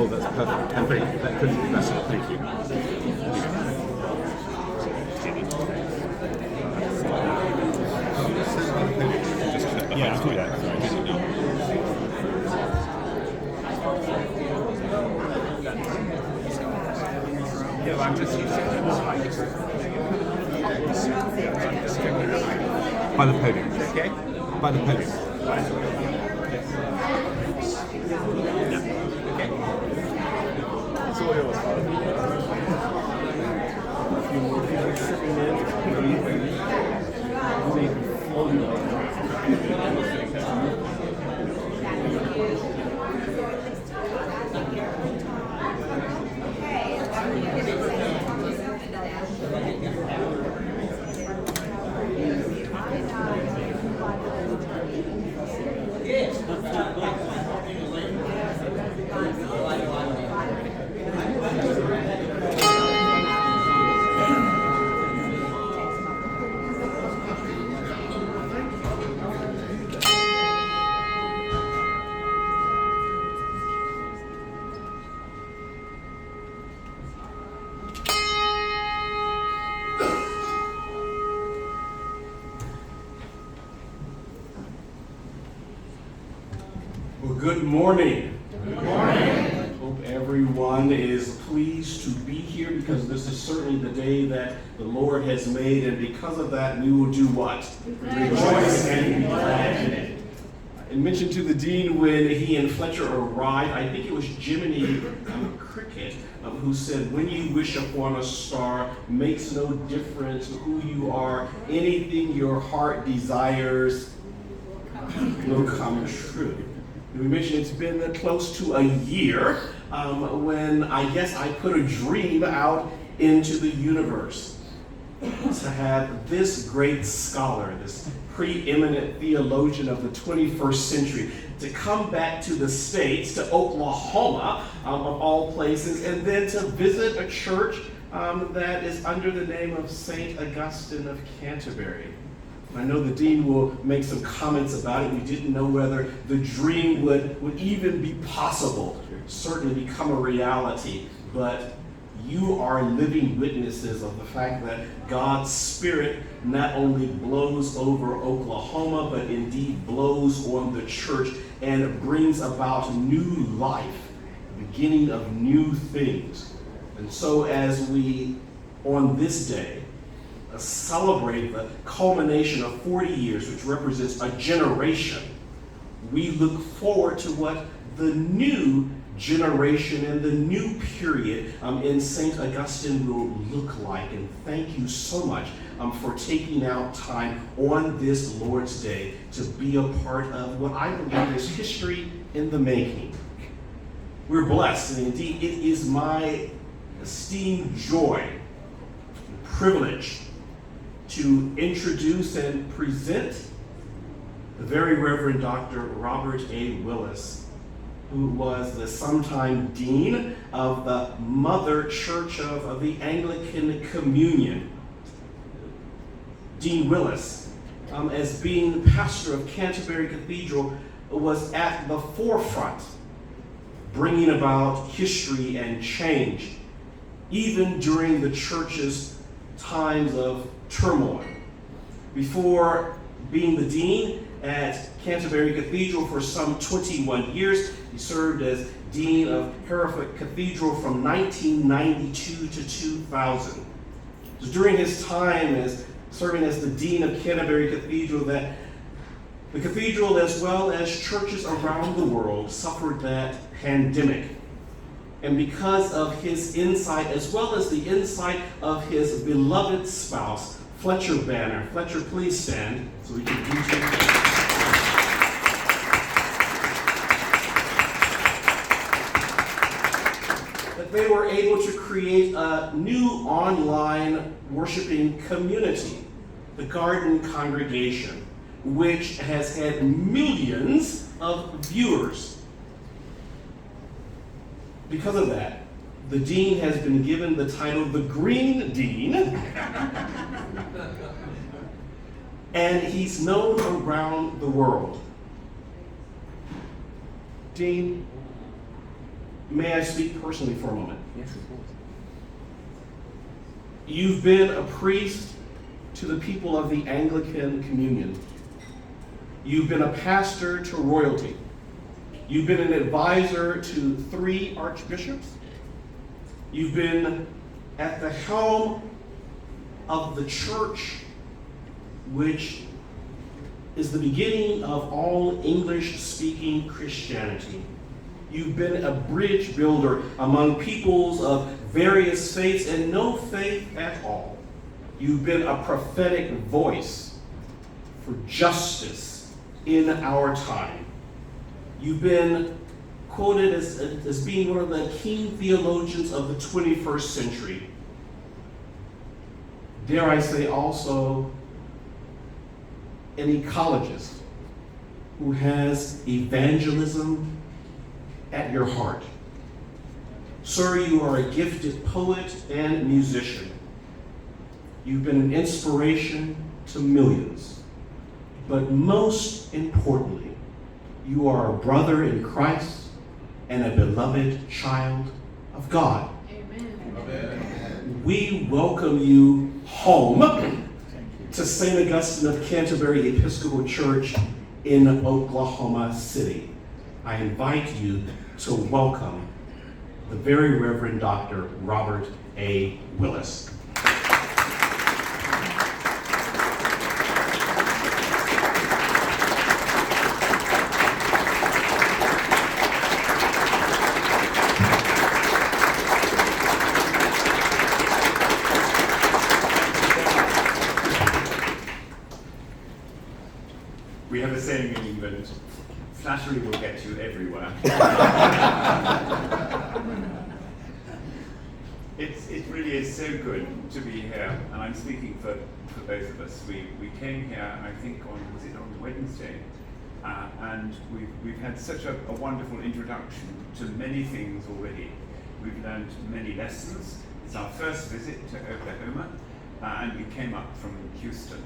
Oh, that's perfect. And that couldn't be better. Thank you. Yeah, I'll do that. Yeah, I'm just By the podium. okay. By the podium. It's all yours. A few more people sitting Well, good morning. Good morning. Hope everyone is pleased to be here because this is certainly the day that the Lord has made, and because of that, we will do what? Rejoice and be glad in it. I mentioned to the dean when he and Fletcher arrived, I think it was Jiminy Cricket, who said, when you wish upon a star, makes no difference who you are, anything your heart desires will come true. We mentioned it's been close to a year when I guess I put a dream out into the universe to have this great scholar, this preeminent theologian of the 21st century, to come back to the States, to Oklahoma, of all places, and then to visit a church that is under the name of St Augustine of Canterbury. I know the dean will make some comments about it. We didn't know whether the dream would even be possible, certainly become a reality, but you are living witnesses of the fact that God's Spirit not only blows over Oklahoma, but indeed blows on the church and brings about new life, beginning of new things. And so as we, on this day, celebrate the culmination of 40 years, which represents a generation, we look forward to what the new generation and the new period in St. Augustine will look like. And thank you so much for taking out time on this Lord's Day to be a part of what I believe is history in the making. We're blessed, and indeed it is my esteemed joy and privilege to introduce and present the very Reverend Dr. Robert A. Willis, who was the sometime dean of the Mother Church of the Anglican Communion. Dean Willis, as being pastor of Canterbury Cathedral, was at the forefront, bringing about history and change, even during the church's times of turmoil. Before being the dean at Canterbury Cathedral for some 21 years, he served as dean of Hereford Cathedral from 1992 to 2000. It was during his time as serving as the dean of Canterbury Cathedral that the cathedral, as well as churches around the world, suffered that pandemic. And because of his insight, as well as the insight of his beloved spouse, Fletcher Banner. Fletcher, please stand so we can greet you. That they were able to create a new online worshiping community, the Garden Cogregation, which has had millions of viewers. Because of that, the dean has been given the title the Green Dean, and he's known around the world. Dean, may I speak personally for a moment? Yes, of course. You've been a priest to the people of the Anglican Communion. You've been a pastor to royalty. You've been an advisor to 3 archbishops. You've been at the helm of the church, which is the beginning of all English-speaking Christianity. You've been a bridge builder among peoples of various faiths and no faith at all. You've been a prophetic voice for justice in our time. You've been quoted as being one of the keen theologians of the 21st century. Dare I say also an ecologist who has evangelism at your heart. Sir, you are a gifted poet and musician. You've been an inspiration to millions. But most importantly, you are a brother in Christ and a beloved child of God. Amen. We welcome you home to St Augustine of Canterbury Episcopal Church in Oklahoma City. I invite you to welcome the very Reverend Dr. Robert A. Willis. We have a saying in England, flattery will get you everywhere. It really is so good to be here, and I'm speaking for both of us. We came here, I think, on Wednesday, and we've had such a wonderful introduction to many things already. We've learned many lessons. It's our first visit to Oklahoma, and we came up from Houston.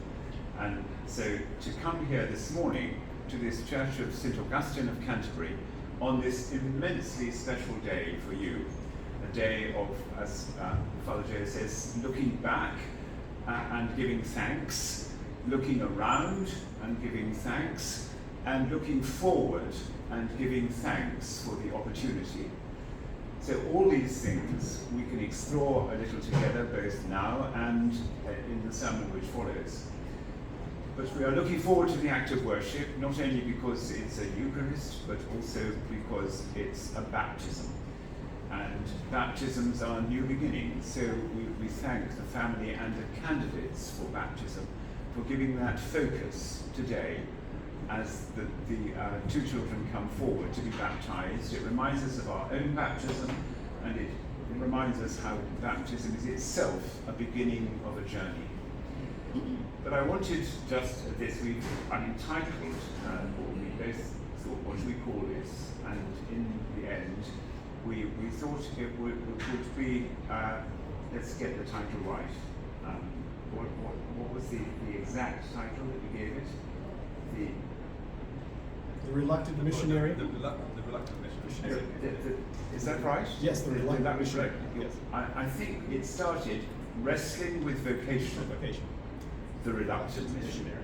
And so to come here this morning to this Church of St Augustine of Canterbury on this immensely special day for you, a day of, as Father Joe says, looking back and giving thanks, looking around and giving thanks, and looking forward and giving thanks for the opportunity. So all these things we can explore a little together, both now and in the sermon which follows. But we are looking forward to the act of worship, not only because it's a Eucharist, but also because it's a baptism. And baptisms are new beginnings, so we thank the family and the candidates for baptism for giving that focus today as the 2 children come forward to be baptized. It reminds us of our own baptism, and it reminds us how baptism is itself a beginning of a journey. But I wanted just this week, I'm entitled, or we both thought, what should we call this? And in the end, we thought it would be, let's get the title right. What was the exact title that we gave it? The Reluctant Missionary. The reluctant missionary. Is that right? Yes, the Reluctant Missionary. Yes. I think it started wrestling with vocation. Vocation. The reluctant missionary.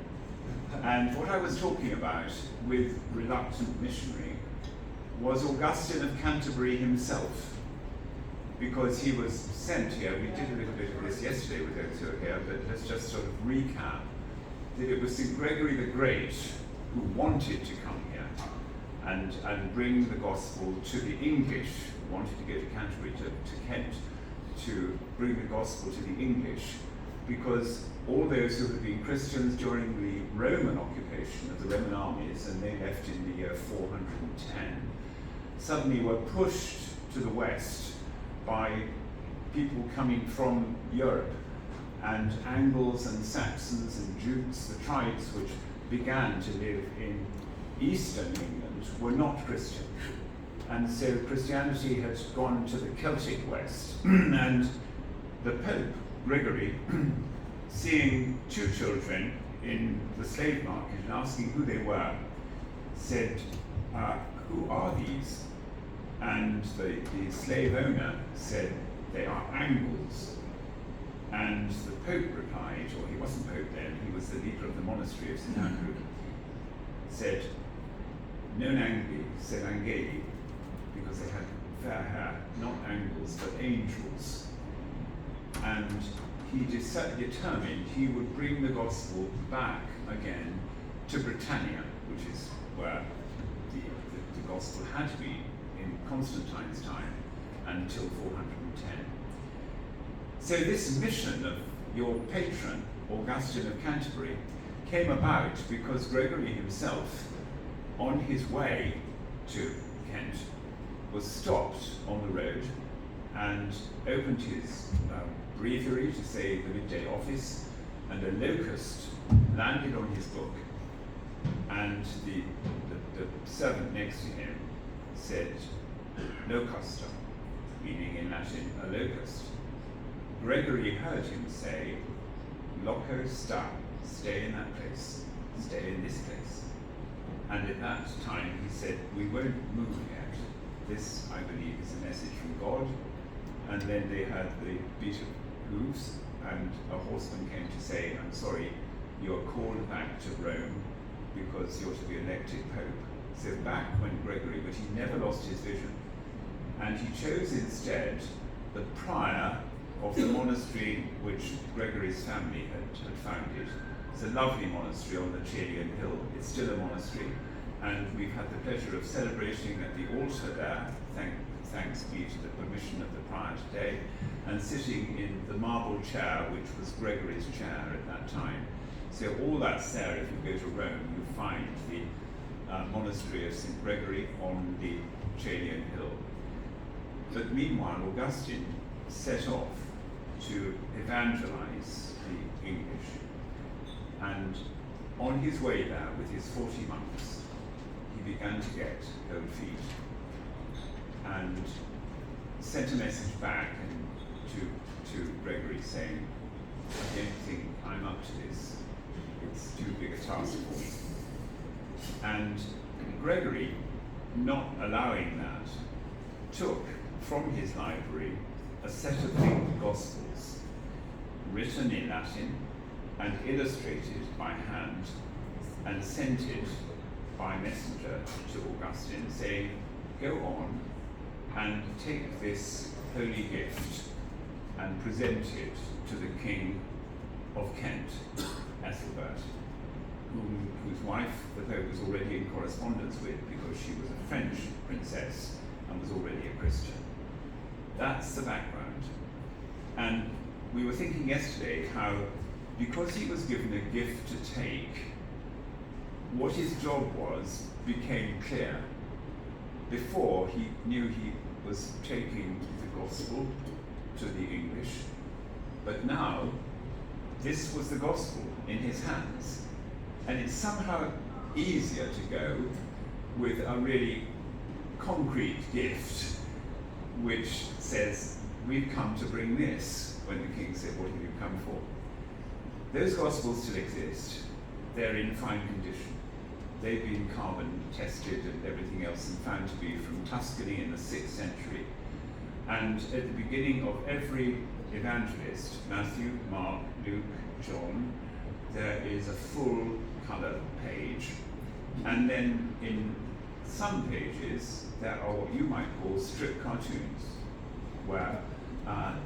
And what I was talking about with reluctant missionary was Augustine of Canterbury himself, because he was sent here. We did a little bit of this yesterday with those who are here, but let's just sort of recap that it was St Gregory the Great who wanted to come here and bring the gospel to the English, wanted to go to Canterbury, to Kent, to bring the gospel to the English, because all those who had been Christians during the Roman occupation of the Roman armies, and they left in the year 410, suddenly were pushed to the west by people coming from Europe, and Angles and Saxons and Jutes, the tribes which began to live in eastern England, were not Christian. And so Christianity had gone to the Celtic West, and the Pope, Gregory, seeing 2 children in the slave market and asking who they were, said, who are these? And the slave owner said, they are angles. And the Pope replied, or he wasn't Pope then, he was the leader of the monastery of St Andrew, said, non angli, sed angeli, because they had fair hair, not angles, but angels. And he determined he would bring the gospel back again to Britannia, which is where the gospel had been in Constantine's time until 410. So this mission of your patron, Augustine of Canterbury, came about because Gregory himself, on his way to Kent, was stopped on the road and opened his breviary to say the midday office, and a locust landed on his book, and the servant next to him said locusta, meaning in Latin a locust. Gregory heard him say loco sta, stay in that place, stay in this place. And at that time he said, we won't move yet. This, I believe, is a message from God. And then they had the beat of hooves, and a horseman came to say, I'm sorry, you are called back to Rome because you're to be elected Pope. So back went Gregory, but he never lost his vision. And he chose instead the prior of the monastery which Gregory's family had founded. It's a lovely monastery on the Chelian Hill. It's still a monastery, and we've had the pleasure of celebrating at the altar there, thanks be to the permission of the prior today, and sitting in the marble chair which was Gregory's chair at that time. So all that's there. If you go to Rome, you find the monastery of St Gregory on the Chelian Hill. But meanwhile, Augustine set off to evangelize the English. And on his way there with his 40 monks, he began to get cold feet and sent a message back to Gregory saying, I don't think I'm up to this. It's too big a task for me. And Gregory, not allowing that, took from his library a set of linked Gospels written in Latin and illustrated by hand and sent it by messenger to Augustine, saying, go on and take this holy gift and present it to the King of Kent, Ethelbert, whose wife the Pope was already in correspondence with because she was a French princess and was already a Christian. That's the background. And we were thinking yesterday how, because he was given a gift to take, what his job was became clear. Before, he knew he was taking the gospel to the English, but now this was the gospel in his hands. And it's somehow easier to go with a really concrete gift which says, we've come to bring this, when the king said, what have you come for? Those gospels still exist. They're in fine condition. They've been carbon tested and everything else and found to be from Tuscany in the 6th century. And at the beginning of every evangelist, Matthew, Mark, Luke, John, there is a full color page. And then in some pages, there are what you might call strip cartoons, where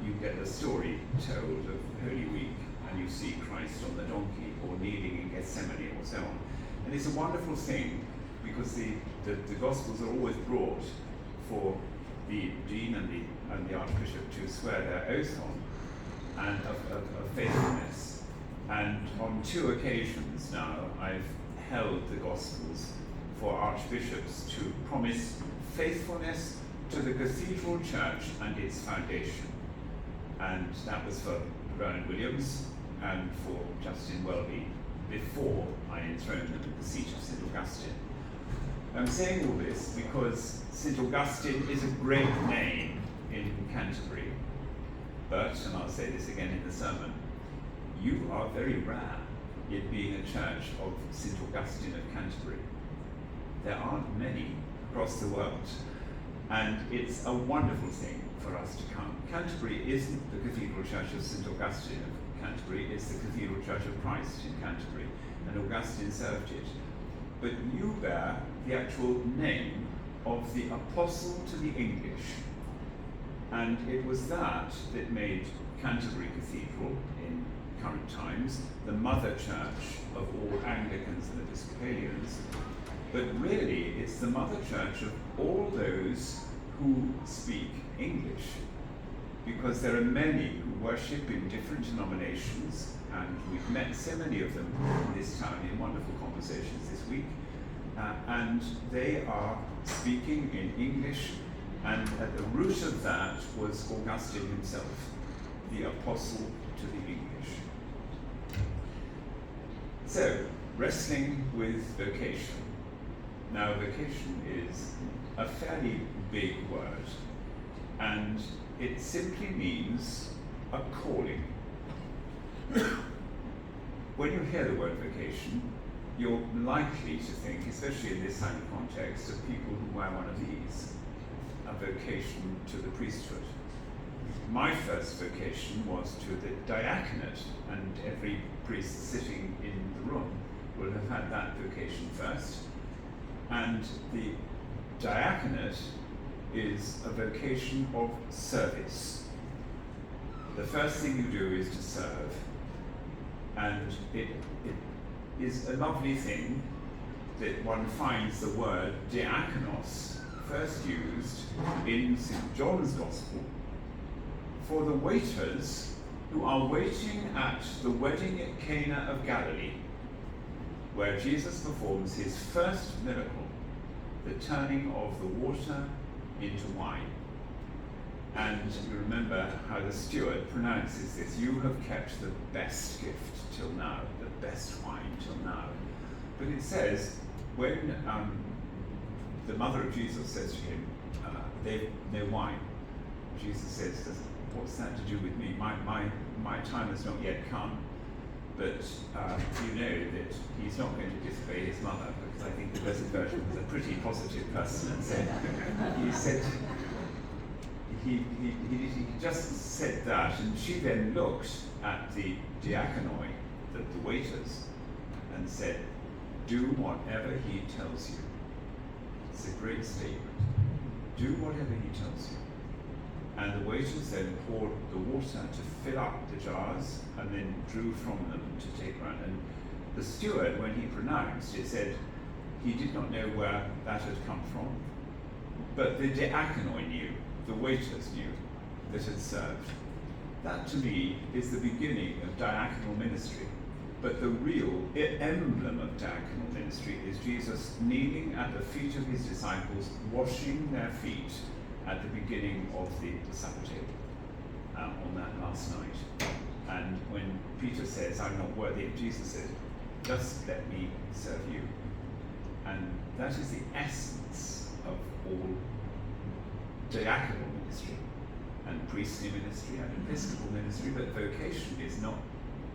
you get the story told of Holy Week, and you see Christ on the donkey, or kneeling in Gethsemane, or so on. And it's a wonderful thing, because the Gospels are always brought for the dean and the archbishop to swear their oath on, and of faithfulness. And on 2 occasions now, I've held the Gospels for archbishops to promise faithfulness to the cathedral church and its foundation. And that was for Rowan Williams and for Justin Welby before I enthroned them at the seat of St Augustine. I'm saying all this because St Augustine is a great name in Canterbury, but, and I'll say this again in the sermon, you are very rare in being a church of St Augustine of Canterbury. There aren't many across the world. And it's a wonderful thing for us to come. Canterbury isn't the Cathedral Church of St Augustine of Canterbury, it's the Cathedral Church of Christ in Canterbury, and Augustine served it. But you bear the actual name of the Apostle to the English. And it was that made Canterbury Cathedral, in current times, the mother church of all Anglicans and Episcopalians. But really, it's the mother church of all those who speak English, because there are many who worship in different denominations, and we've met so many of them in this town in wonderful conversations this week, and they are speaking in English, and at the root of that was Augustine himself, the apostle to the English. So, wrestling with vocation. Now, vocation is a fairly big word, and it simply means a calling. When you hear the word vocation, you're likely to think, especially in this kind of context, of people who wear one of these, a vocation to the priesthood. My first vocation was to the diaconate, and every priest sitting in the room will have had that vocation first. And the diaconate is a vocation of service. The first thing you do is to serve. And it is a lovely thing that one finds the word diakonos first used in St John's Gospel for the waiters who are waiting at the wedding at Cana of Galilee, where Jesus performs his first miracle, the turning of the water into wine. And you remember how the steward pronounces this: "You have kept the best gift till now, the best wine till now." But it says, when the mother of Jesus says to him, "They've no wine," Jesus says, "What's that to do with me? My time has not yet come." But you know that he's not going to disobey his mother, because I think the Blessed Virgin was a pretty positive person, and he just said that, and she then looked at the diaconoi, the waiters, and said, "Do whatever he tells you." It's a great statement. Do whatever he tells you. And the waiters then poured the water to fill up the jars, and then drew from them to take round. And the steward, when he pronounced it, said he did not know where that had come from, but the diaconoi knew, the waiters knew, that had served. That to me is the beginning of diaconal ministry. But the real emblem of diaconal ministry is Jesus kneeling at the feet of his disciples, washing their feet at the beginning of the supper table on that last night. And when Peter says, "I'm not worthy," Jesus said, "Just let me serve you." And that is the essence of all diaconal ministry and priestly ministry and episcopal ministry, but vocation is not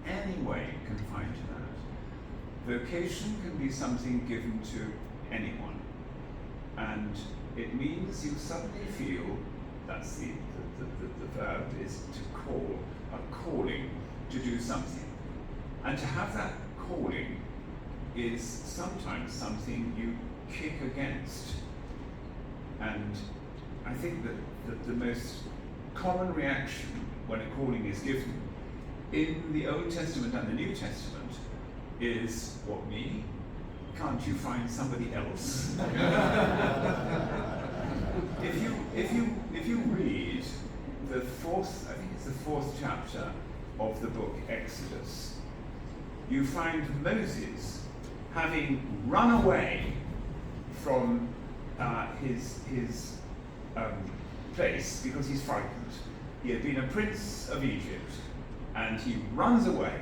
any way confined to that. Vocation can be something given to anyone, and it means you suddenly feel, that's the verb, is to call, a calling to do something. And to have that calling is sometimes something you kick against. And I think that the most common reaction when a calling is given in the Old Testament and the New Testament is, "What, me? Can't you find somebody else?" If you read the fourth, I think it's the fourth chapter of the book Exodus, you find Moses having run away from his place because he's frightened. He had been a prince of Egypt, and he runs away.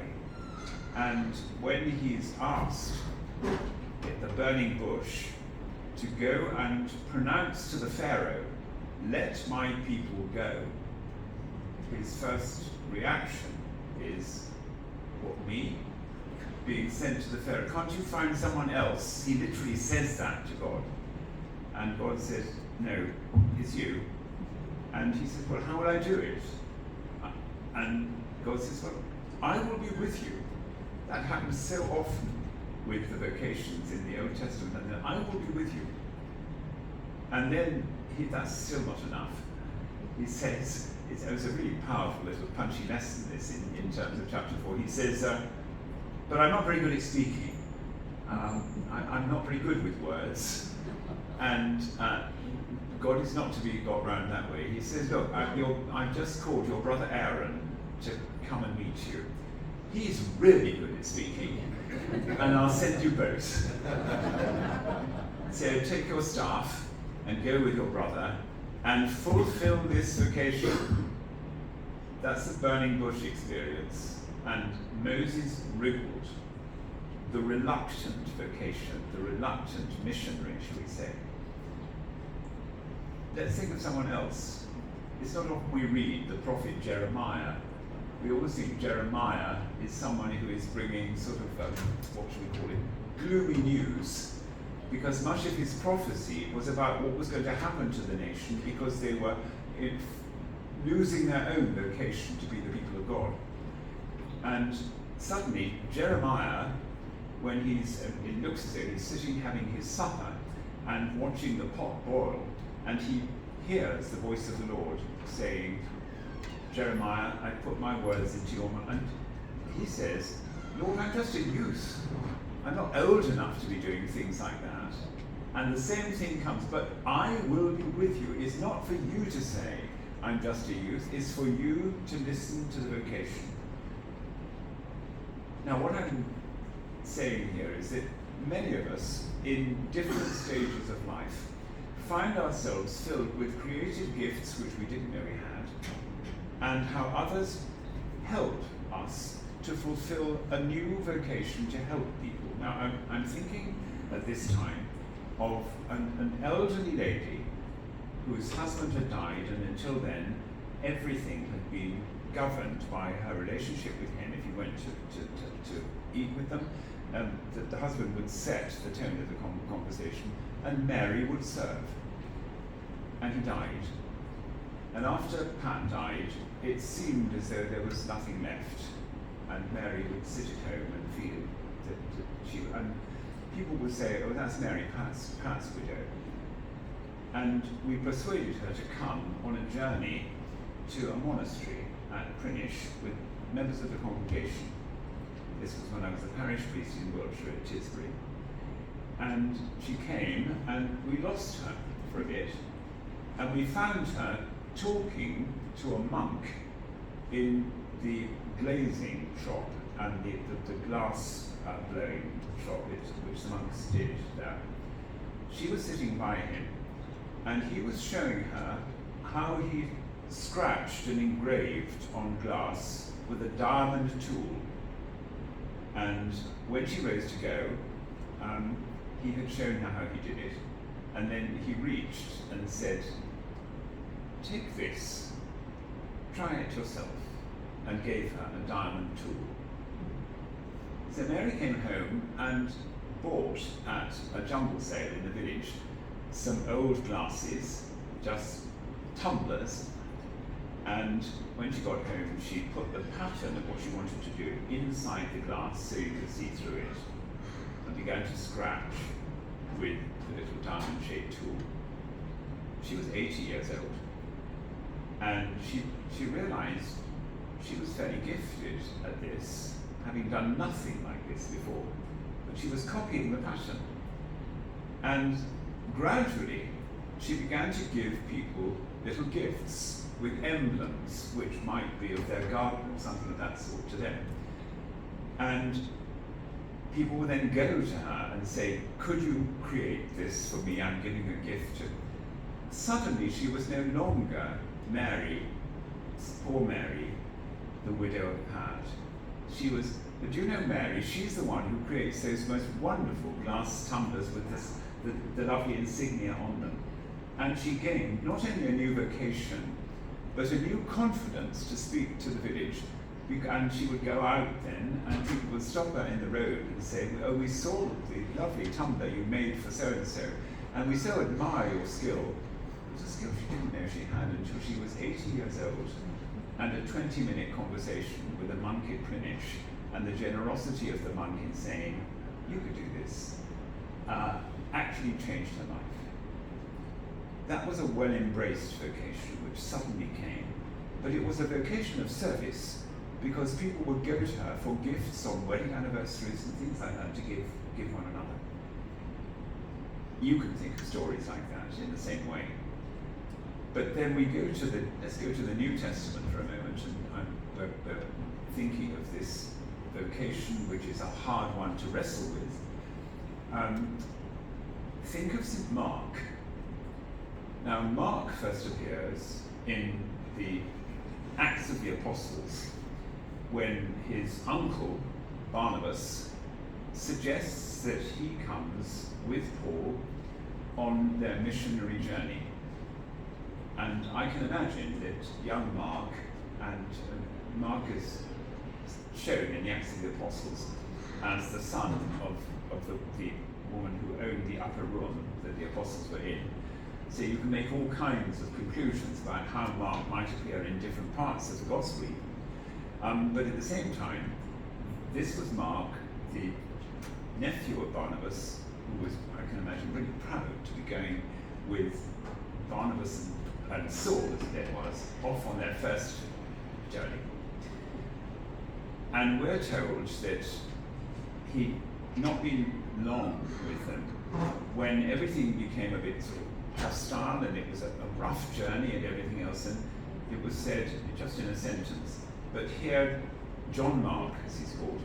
And when he's asked at the burning bush to go and pronounce to the Pharaoh, "Let my people go," his first reaction is, "What, me? Being sent to the Pharaoh? Can't you find someone else?" He literally says that to God. And God said, no, it's you. And he said, well, how will I do it? And God says, well, I will be with you. That happens so often with the vocations in the Old Testament, and then I will be with you. And then that's still not enough. He says, it's a really powerful little punchy lesson, this, in terms of chapter 4. He says, but I'm not very good at speaking. I'm not very good with words. And God is not to be got round that way. He says, look, I've just called your brother Aaron to come and meet you. He's really good at speaking, and I'll send you both. So take your staff and go with your brother and fulfill this vocation. That's the burning bush experience. And Moses wriggled. The reluctant vocation, the reluctant missionary, shall we say. Let's think of someone else. It's not often we read the prophet Jeremiah. We always think Jeremiah is someone who is bringing sort of, what should we call it, gloomy news, because much of his prophecy was about what was going to happen to the nation because they were losing their own vocation to be the people of God. And suddenly, Jeremiah, when it looks as though he's sitting having his supper and watching the pot boil, and he hears the voice of the Lord saying, Jeremiah, I put my words into your mouth. And he says, Lord, I'm just a youth. I'm not old enough to be doing things like that. And the same thing comes, but I will be with you. It's not for you to say, I'm just a youth. It's for you to listen to the vocation. Now, what I'm saying here is that many of us, in different stages of life, find ourselves filled with creative gifts which we didn't know we had, and how others help us to fulfill a new vocation to help people. Now, I'm thinking at this time of an elderly lady whose husband had died, and until then, everything had been governed by her relationship with him. If you went to eat with them, the husband would set the tone of the conversation, and Mary would serve. And he died. And after Pat died, it seemed as though there was nothing left. And Mary would sit at home and feel that she, and people would say, oh, that's Mary, Pat's widow. And we persuaded her to come on a journey to a monastery at Prinish with members of the congregation. This was when I was a parish priest in Wiltshire at Tisbury. And she came, and we lost her for a bit. And we found her talking to a monk in the glazing shop and the glass blowing shop which the monks did there. She was sitting by him, and he was showing her how he scratched and engraved on glass with a diamond tool. And when she rose to go, he had shown her how he did it. And then he reached and said, take this, try it yourself, and gave her a diamond tool. So Mary came home and bought at a jumble sale in the village some old glasses, just tumblers, and when she got home she put the pattern of what she wanted to do inside the glass so you could see through it, and began to scratch with the little diamond-shaped tool. She was 80 years old, and she realized she was fairly gifted at this, having done nothing like this before, but she was copying the pattern. And gradually she began to give people little gifts with emblems which might be of their garden or something of that sort to them. And people would then go to her and say, could you create this for me? I'm giving a gift to. Suddenly she was no longer Mary, poor Mary, the widow of Pat. She was, but do you know Mary? She's the one who creates those most wonderful glass tumblers with the lovely insignia on them. And she gained not only a new vocation, but a new confidence to speak to the village. And she would go out then, and people would stop her in the road and say, oh, we saw the lovely tumbler you made for so-and-so, And we so admire your skill. It was a skill she didn't know she had until she was 80 years old, and a 20-minute conversation with a monk at Greenwich, and the generosity of the monk in saying, you could do this, actually changed her life. That was a well-embraced vocation which suddenly came, but it was a vocation of service, because people would go to her for gifts on wedding anniversaries and things like that to give one another. You can think of stories like that in the same way. But then let's go to the New Testament for a moment, and we're thinking of this vocation, which is a hard one to wrestle with. Think of St Mark. Now, Mark first appears in the Acts of the Apostles when his uncle, Barnabas, suggests that he comes with Paul on their missionary journey. And I can imagine that young Mark, and Mark is shown in the Acts of the Apostles as the son of the woman who owned the upper room that the apostles were in. So you can make all kinds of conclusions about how Mark might appear in different parts of the Gospel even. But at the same time, this was Mark, the nephew of Barnabas, who was, I can imagine, really proud to be going with Barnabas and Saul, as it then was, off on their first journey. And we're told that he'd not been long with them when everything became a bit sort of hostile, and it was a rough journey and everything else, and it was said just in a sentence, but here John Mark, as he's called,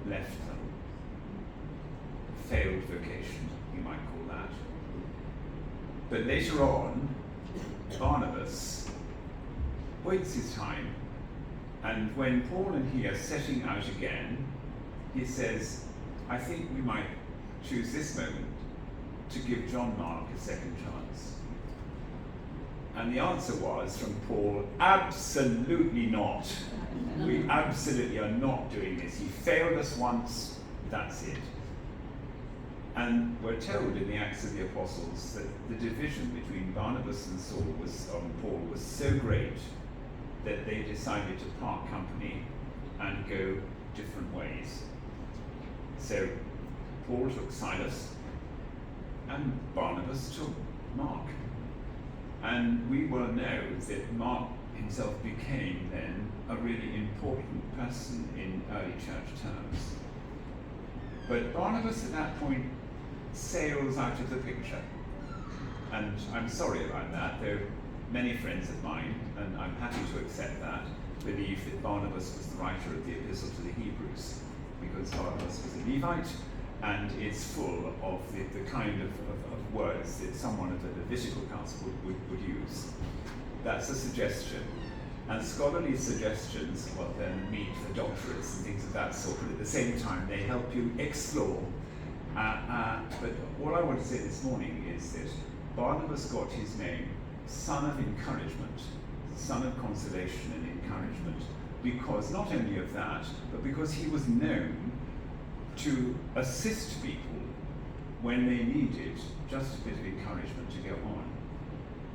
left them. Failed vocation, you might call that. But later on, Barnabas waits his time, and when Paul and he are setting out again, he says, I think we might choose this moment to give John Mark a second chance. And the answer was from Paul, absolutely not. We absolutely are not doing this. He failed us once, that's it. And we're told in the Acts of the Apostles that the division between Barnabas and Paul was so great that they decided to part company and go different ways. So Paul took Silas and Barnabas took Mark. And we will know that Mark himself became then a really important person in early church terms. But Barnabas at that point sails out of the picture. And I'm sorry about that, though many friends of mine, and I'm happy to accept that, believe that Barnabas was the writer of the Epistle to the Hebrews, because Barnabas was a Levite, and it's full of the kind of words that someone of the Levitical council would use. That's a suggestion. And scholarly suggestions, well, then meet for doctorates and things of that sort, but at the same time they help you explore. But all I want to say this morning is that Barnabas got his name son of encouragement, son of consolation and encouragement, because not only of that, but because he was known to assist people when they needed just a bit of encouragement to go on.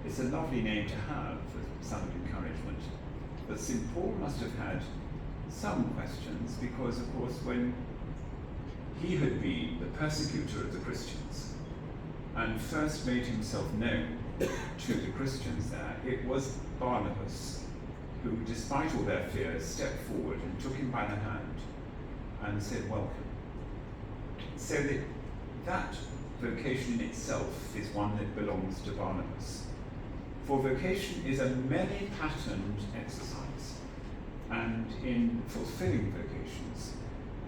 It's a lovely name to have, son of encouragement. But St. Paul must have had some questions, because of course when he had been the persecutor of the Christians and first made himself known to the Christians there, it was Barnabas who, despite all their fears, stepped forward and took him by the hand and said, welcome. So that vocation in itself is one that belongs to Barnabas. For vocation is a many-patterned exercise, and in fulfilling vocations,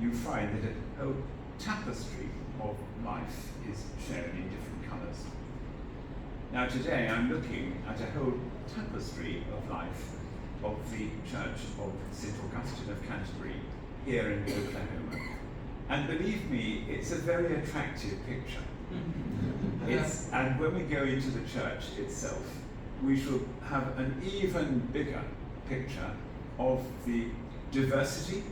you find that a whole tapestry of life is shown in different colours. Now today I'm looking at a whole tapestry of life of the Church of St Augustine of Canterbury here in Oklahoma. And believe me, it's a very attractive picture. And when we go into the church itself, we shall have an even bigger picture of the diversity,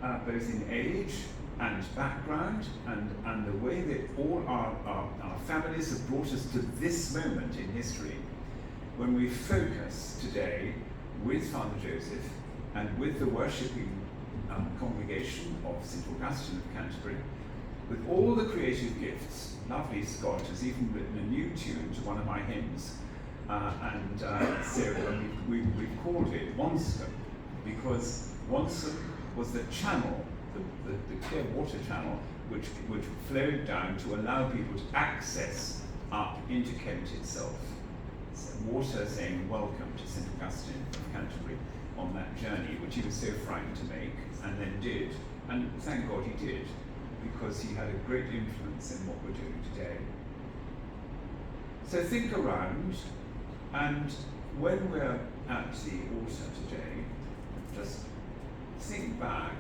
both in age and background and the way that all our families have brought us to this moment in history, when we focus today with Father Joseph and with the worshipping congregation of St Augustine of Canterbury, with all the creative gifts. Lovely Scott has even written a new tune to one of my hymns, so we've called it Wonscombe, because Wonscombe was the channel, the clear water channel, which flowed down to allow people to access up into Kent itself. So water saying welcome to St Augustine of Canterbury on that journey, which he was so frightened to make, and then did. And thank God he did, because he had a great influence in what we're doing today. So think around, and when we're at the altar today, just think back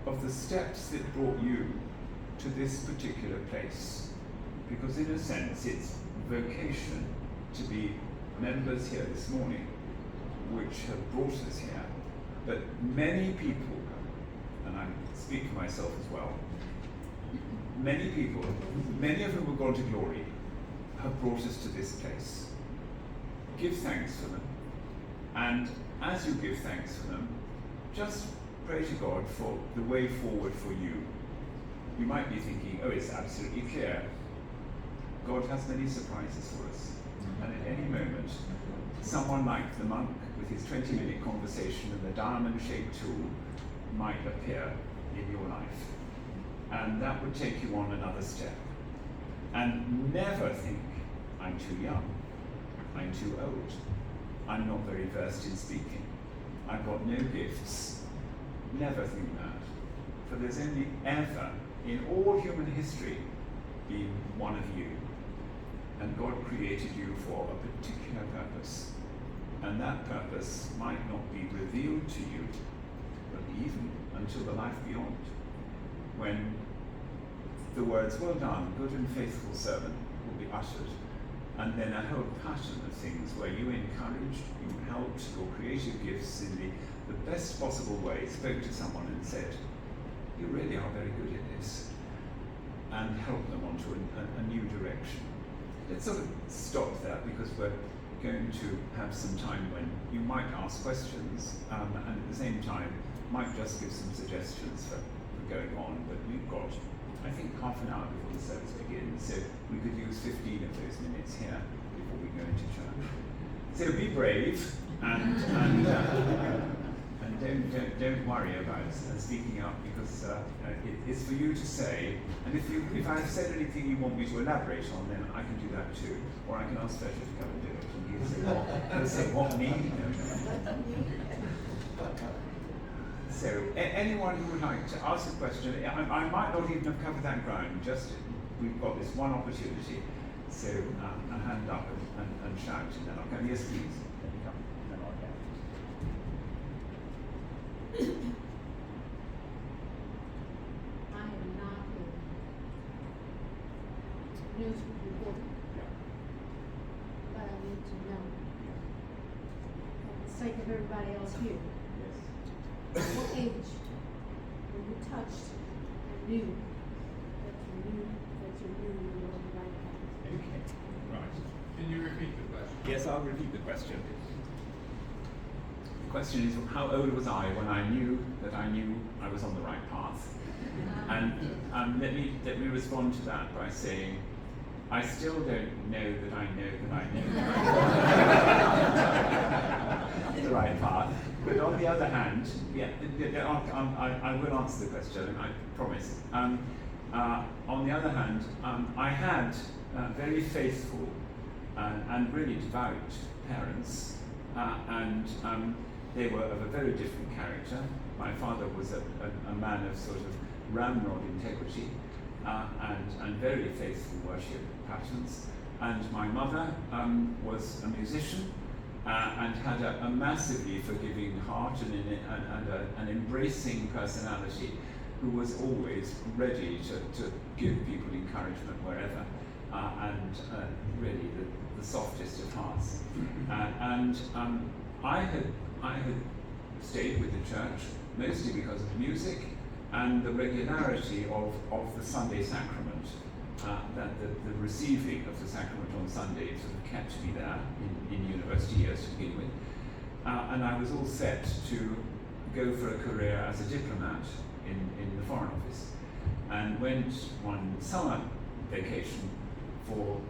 of the steps that brought you to this particular place. Because in a sense, it's vocation to be members here this morning, which have brought us here. But many people, and I speak for myself as well, many people, many of whom have gone to glory, have brought us to this place. Give thanks for them. And as you give thanks for them, just pray to God for the way forward for you. You might be thinking, oh, it's absolutely clear. God has many surprises for us. And at any moment, someone like the monk with his 20-minute conversation and the diamond-shaped tool might appear in your life. And that would take you on another step. And never think, I'm too young, I'm too old, I'm not very versed in speaking, I've got no gifts. Never think that. For there's only ever, in all human history, been one of you. And God created you for a particular purpose. And that purpose might not be revealed to you, but even until the life beyond, when the words, well done, good and faithful servant, will be uttered. And then a whole pattern of things where you encouraged, you helped your creative gifts in the best possible way, spoke to someone and said, you really are very good at this, and helped them onto a new direction. Let's sort of stop there, because we're going to have some time when you might ask questions, and at the same time might just give some suggestions for going on. But we've got, I think, half an hour before the service begins, so we could use 15 of those minutes here before we go into church. So be brave, and don't worry about speaking up, because it's for you to say. And if I've said anything you want me to elaborate on, then I can do that too, or I can ask Fletcher to come and do it, and he'll say, what me? No. So anyone who would like to ask a question, I might not even have covered that ground, just we've got this one opportunity. So a hand up and shout, and then I'll come. Yes, please. Let me come, and then I'll go. I am not a news reporter, but I need to know, for the sake of everybody else here, what age were you touched and knew that you were on the right path? Okay, right. Can you repeat the question? Yes, I'll repeat the question. The question is, how old was I when I knew I was on the right path? And let me respond to that by saying, I still don't know that I know that I know that I'm the right path. But on the other hand, I will answer the question, I promise. On the other hand, I had very faithful and really devout parents, and they were of a very different character. My father was a man of sort of ramrod integrity and very faithful worship patterns. And my mother was a musician and had a massively forgiving heart and an embracing personality, who was always ready to give people encouragement wherever, and really the softest of hearts. I had stayed with the church mostly because of music, and the regularity of the Sunday sacrament, that the receiving of the sacrament on Sunday sort of kept me there in university years to begin with. And I was all set to go for a career as a diplomat in the Foreign Office, and went one summer vacation for,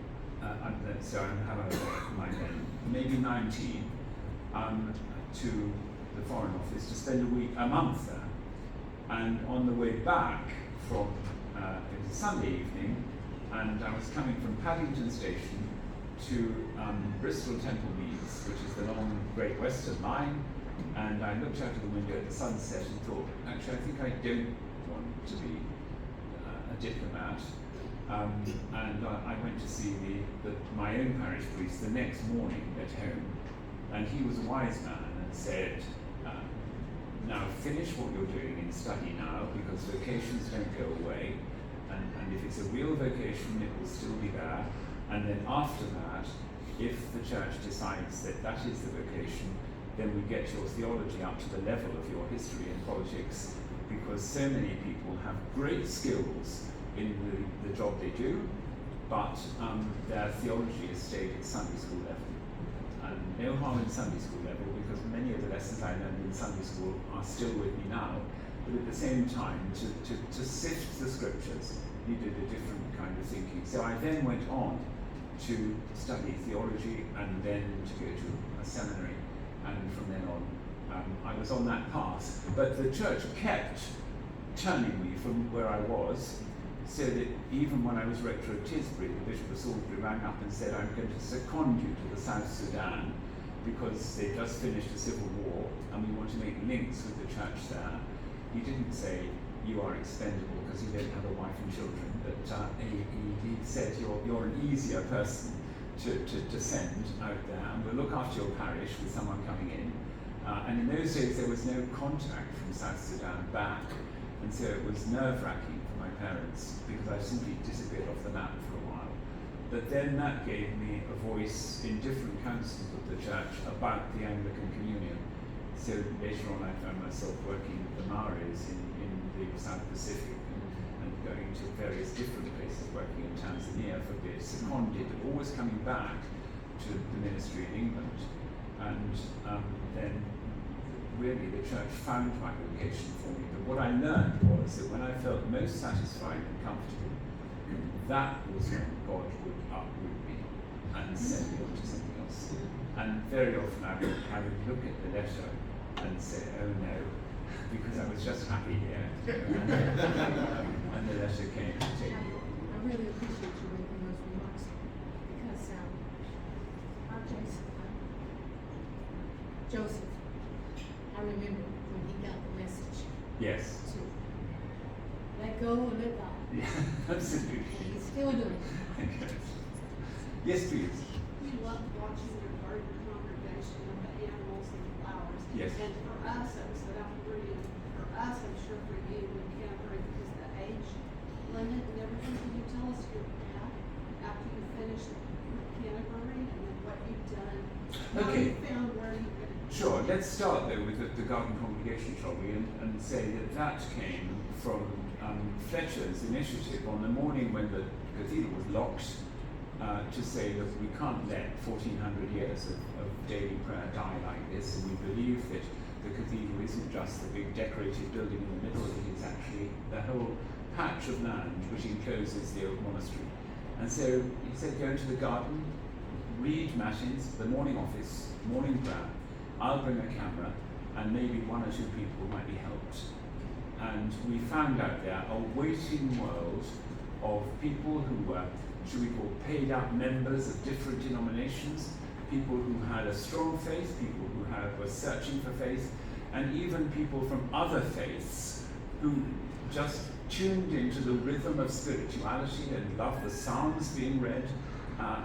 so I'm how old am I then? Maybe 19, to the Foreign Office to spend a month there. And on the way back from, it was a Sunday evening, and I was coming from Paddington Station to Bristol Temple Meads, which is the long Great Western Line, and I looked out of the window at the sunset and thought, actually, I think I don't want to be a diplomat. And I went to see my own parish priest the next morning at home, and he was a wise man and said, now finish what you're doing in study now, because vocations don't go away, and if it's a real vocation, it will still be there, and then after that, if the church decides that that is the vocation, then we get your theology up to the level of your history and politics, because so many people have great skills in the job they do, but their theology has stayed at Sunday school level. And no harm in Sunday school level, because many of the lessons I learned in Sunday school are still with me now, but at the same time, to sift the scriptures needed a different kind of thinking. So I then went on to study theology and then to go to a seminary, and from then on I was on that path. But the church kept turning me from where I was, so that even when I was rector of Tisbury, the Bishop of Salisbury rang up and said, I'm going to second you to the South Sudan because they just finished a civil war and we want to make links with the church there. He didn't say, you are expendable because you don't have a wife and children, but he said, you're an easier person to send out there, and we'll look after your parish with someone coming in. And in those days there was no contact from South Sudan back, and so it was nerve-wracking for my parents because I simply disappeared off the map for a while. But then that gave me a voice in different councils of the church about the Anglican Communion. So later on I found myself working with the Maoris in the South Pacific and going to various different places, working in Tanzania for a bit, seconded, but always coming back to the ministry in England. And then really the church found my vocation for me. But what I learned was that when I felt most satisfied and comfortable, that was when God would uproot me and send me on to something else. And very often I would look at the letter and say, oh no, because I was just happy here. And the letter came to take me on. I really appreciate you making those remarks, because our Joseph, I remember when he got the message Yes. to let go and let God. Yeah, absolutely. And he's still doing it. Yes, please. We love watching your garden congregation with the animals and the flowers. Yes. And for us, it was an upbringing. For us, I'm sure for you in Canterbury, because the age limit and everything. Can you tell us your path after you finished Canterbury and then what you've done? How Okay. you found where you've been. Sure. Let's start though with the Garden Cogregation, shall we, and say that came from Fletcher's initiative on the morning when the cathedral was locked, to say that we can't let 1400 years of daily prayer die like this, and we believe that the cathedral isn't just the big decorated building in the middle, it is actually the whole patch of land which encloses the old monastery. And so he said, go into the garden, read matins, the morning office, morning prayer. I'll bring a camera, and maybe one or two people might be helped. And we found out there a waiting world of people who were, should we call, paid up members of different denominations, people who had a strong faith, people who were searching for faith, and even people from other faiths who just tuned into the rhythm of spirituality and loved the Psalms being read,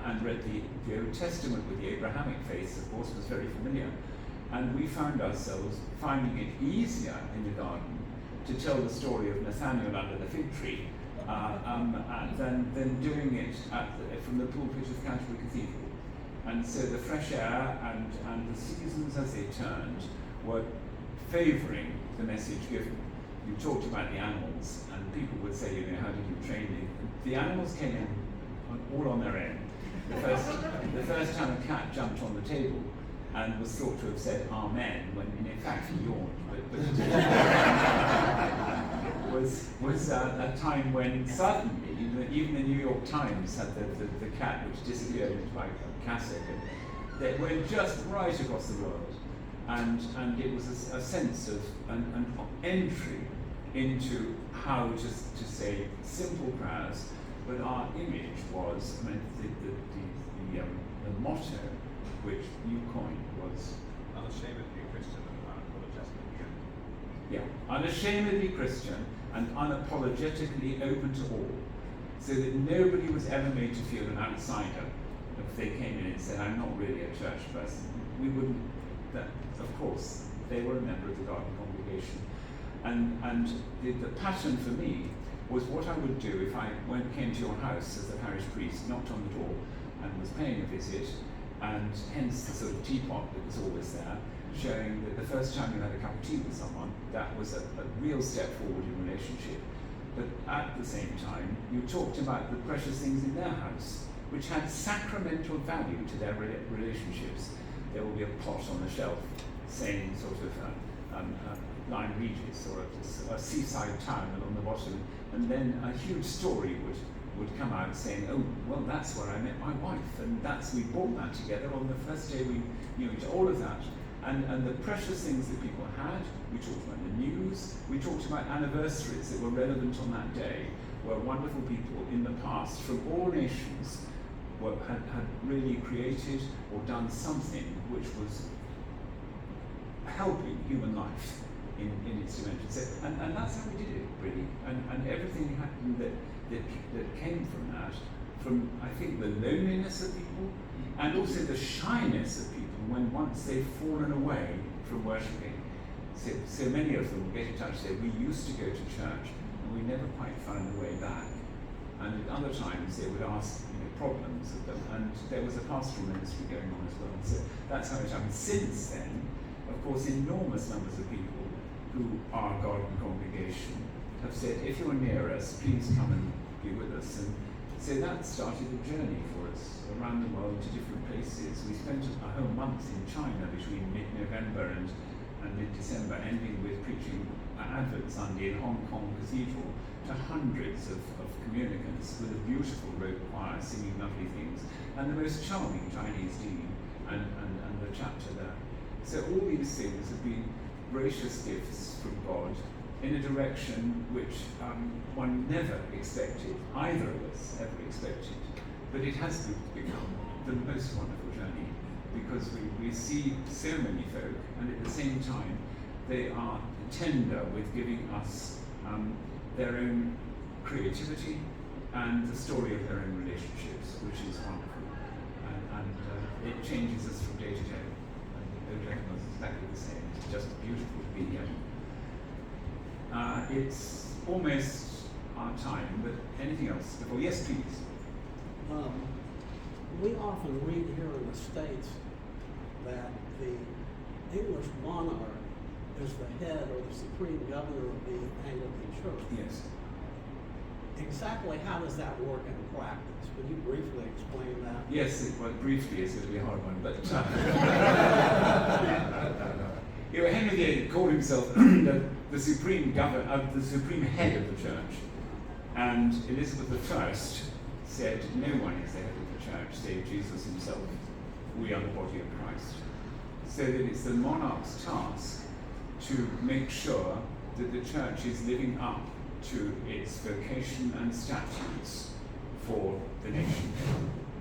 and read the Old Testament with the Abrahamic faith, of course, was very familiar. And we found ourselves finding it easier in the garden to tell the story of Nathaniel under the fig tree than doing it from the pulpit of Canterbury Cathedral. And so the fresh air and the seasons as they turned were favouring the message given. you talked about the animals, and people would say, you know, how did you train them? The animals came in all on their own. The first time a cat jumped on the table and was thought to have said amen, when in fact he yawned, but was a time when suddenly, even the New York Times had the cat which disappeared into my cassock, and they went just right across the world. And it was a sense of an entry into how to say simple prayers, but our image was, I mean, the motto which you coined was Unashamedly Christian and unapologetically. yeah, unashamedly Christian and unapologetically open to all, so that nobody was ever made to feel an outsider if they came in and said, I'm not really a church person. We wouldn't. That, of course, they were a member of the Garden Congregation, and the pattern for me was what I would do if I came to your house as the parish priest, knocked on the door, and was paying a visit, and hence the sort of teapot that was always there, showing that the first time you had a cup of tea with someone, that was a real step forward in relationship. But at the same time, you talked about the precious things in their house, which had sacramental value to their relationships. There will be a pot on the shelf saying sort of Lyme Regis or a seaside town along the bottom, and then a huge story would come out saying, oh, well, that's where I met my wife, and we bought that together on the first day we knew each other, all of that. And the precious things that people had, we talked about the news, we talked about anniversaries that were relevant on that day, where wonderful people in the past from all nations had really created or done something which was helping human life in its dimensions. So, and that's how we did it, really. And everything happened that came from that, from, I think, the loneliness of people, and also the shyness of people when once they've fallen away from worshipping. So many of them will get in touch and say, we used to go to church, and we never quite found the way back. And at other times they would ask problems of them, and there was a pastoral ministry going on as well. So that's how it happened. Since then, of course, enormous numbers of people who are Garden Congregation have said, if you're near us, please come and be with us. And so that started a journey for us around the world to different places. We spent a whole month in China between mid-November and mid-December, ending with preaching Advent Sunday in Hong Kong Cathedral to hundreds of communicants with a beautiful rope choir singing lovely things, and the most charming Chinese dean and the chapter there. So all these things have been gracious gifts from God in a direction which one never expected, either of us ever expected. But it has become the most wonderful journey, because we see so many folk, and at the same time they are tender with giving us their own creativity and the story of their own relationships, which is wonderful. And it changes us from day to day. And Odin was exactly the same. It's just beautiful to be here. It's almost our time, but anything else before? Yes, please. We often read here in the States that the English monarch is the head or the supreme governor of the Anglican Church. Yes. Exactly how does that work in practice? Could you briefly explain that? Yes, well, briefly is going to be a hard one, but Henry VIII called himself the supreme governor, the supreme head of the church, and Elizabeth I said, no one is the head of the church save Jesus himself. We are the body of Christ. So that it's the monarch's task to make sure that the church is living up to its vocation and statutes for the nation.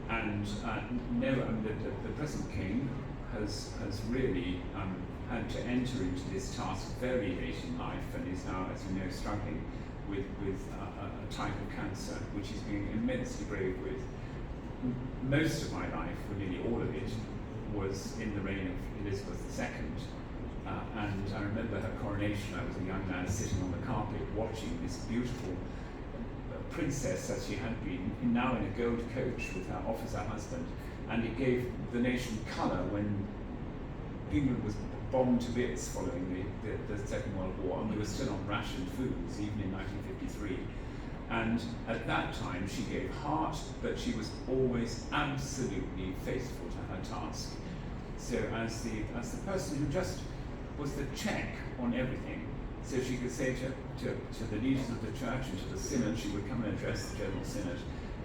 And the present king has really had to enter into this task very late in life, and is now, as you know, struggling with a type of cancer, which he's being immensely brave with. Most of my life, or nearly all of it, was in the reign of Elizabeth II. And I remember her coronation. I was a young man sitting on the carpet watching this beautiful princess, as she had been, now in a gold coach with her officer husband. And it gave the nation colour when England was bombed to bits following the Second World War, and we were still on rationed foods, even in 1953. And at that time, she gave heart, but she was always absolutely faithful to her task. So as the person who just was the check on everything, so she could say to the leaders of the church and to the synod, she would come and address the General Synod,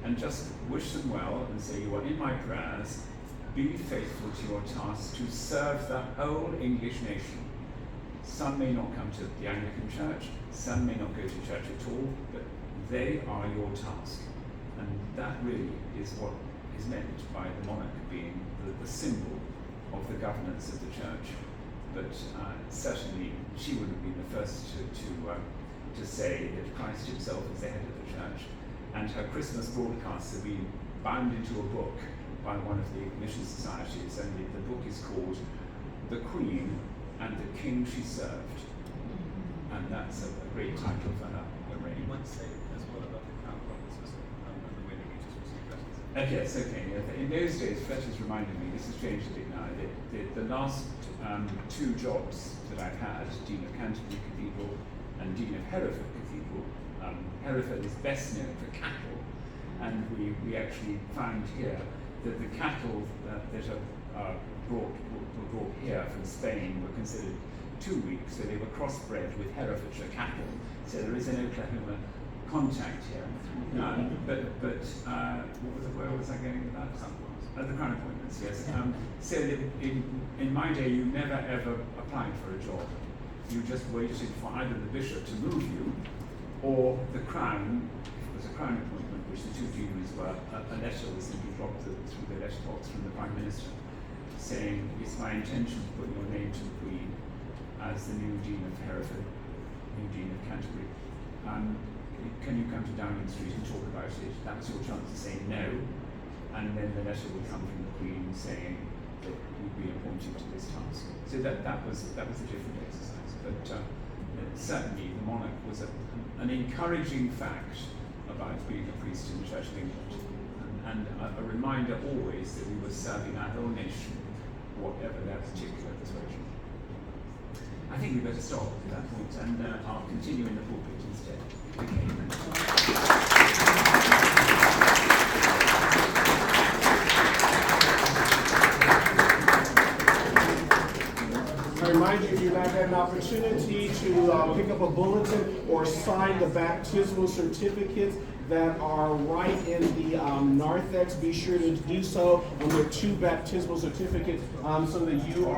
and just wish them well and say, you are in my prayers, be faithful to your task to serve the whole English nation. Some may not come to the Anglican Church, some may not go to church at all, but they are your task. And that really is what is meant by the monarch being the symbol of the governance of the church. But certainly she wouldn't be the first to say that Christ himself is the head of the church. And her Christmas broadcasts have been bound into a book by one of the mission societies, and the book is called The Queen and the King She Served. And that's a great title for her reign. You might say as well about the crown provinces and the way that we just received letters. Yes, okay. Yeah. In those days, Fletcher's reminded me, this has changed a bit now, the last two jobs that I've had, Dean of Canterbury Cathedral and Dean of Hereford Cathedral, Hereford is best known for cattle, and we actually found here that the cattle that were brought here from Spain were considered too weak, so they were crossbred with Herefordshire cattle. So there is an Oklahoma contact here. Where was I going with that? The crown appointments, yes. So that in my day, you never ever applied for a job. You just waited for either the bishop to move you, or the crown, if it was a crown appointment, which the two deans were, a letter was simply dropped through the letterbox from the Prime Minister, saying, it's my intention to put your name to the Queen as the new Dean of Hereford, new Dean of Canterbury. Can you come to Downing Street and talk about it? That was your chance to say no, and then the letter would come from the Queen saying that you'd be appointed to this task. So that was a different exercise, but certainly the monarch was an encouraging fact about being a priest in the Church of England, and a reminder always that we were serving our whole nation, whatever their particular persuasion. I think we better stop at that point, and I'll continue in the pulpit instead. I remind you, if you've not had an opportunity to pick up a bulletin or sign the baptismal certificates that are right in the narthex, be sure to do so. And there are 2 baptismal certificates so that you are